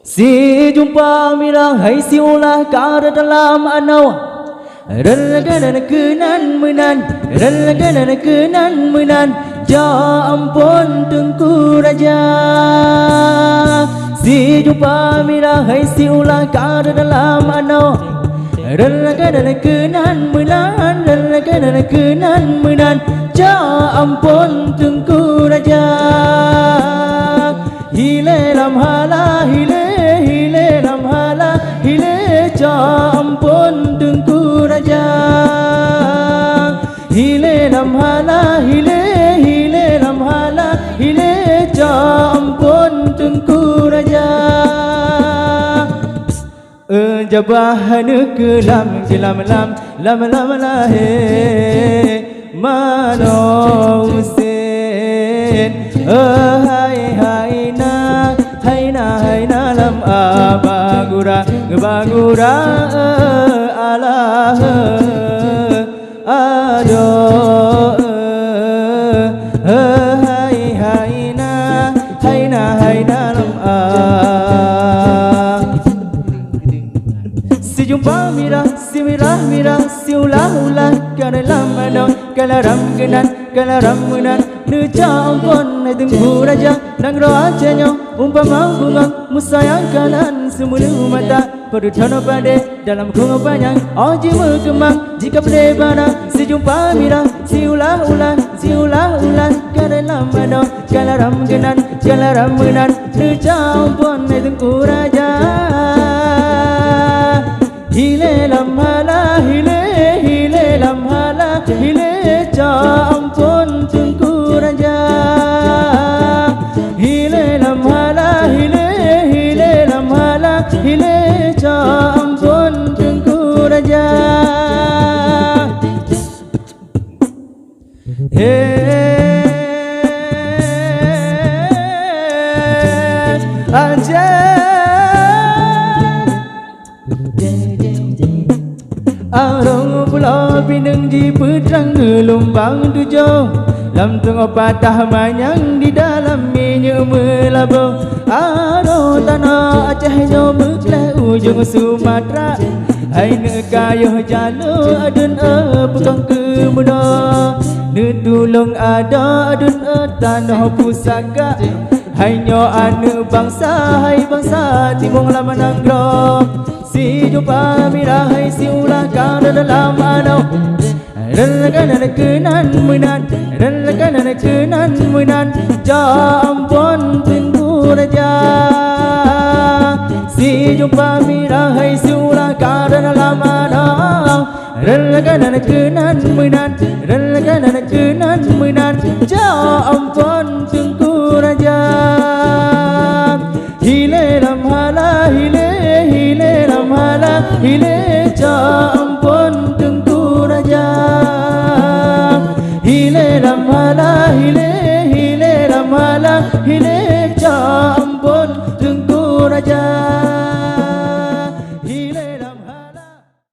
Si jumpa mira hai si ulah kara dalam anau Relaga kenan menan Relaga kenan menan Ja ampun tengku raja Si jumpa mira hai si ulah kara dalam anau Relaga kenan menan Relaga kenan menan Ja ampun tengku raja Hile lam hala hile hile lam hala hile ja ampun tengku raja hile lam hala hile hile lam hala hile ja ampun tengku raja jabah ke lam lam lam lam lah he mano usen hai hai na lam abagura bagura Allah ado hai hai na lam si jumpa mira si ulah kana lam ano kana ram genan nu campon tengku raja nang rajanya umpama bunga musayang kanan semulu mata perutana pada dalam kunga panjang oji berkembang jika berdebana si jumpa mira si ulah kana lam ano kana ram genan nu campon tengku raja hile lam hala hile lam hala hile ja ampun tengku raja hile lam hala hile lam hala hile ja ampun tengku raja aja Arong pulau pinang di petrang gelombang tujuh Lam tengah patah manyang di dalam minyak melabur Aro tanah Aceh jo meklah ujung Sumatera Hai nekayuh jalo adun pegang ke muda Netulung ada adun tanah pusaka Hai nyo anu bangsa hai bangsa timung lama nanggro Si jumpa mira hai si ulah kara dalam anau Relaga kenan menan Ja ampun tengku raja Si jumpa mira hai si ulah kara dalam anau Relaga kenan menan Ja ampun tengku raja Hile lam hala hile lam hala hile ja ampun tengku raja hile lam hala hile lam hala hile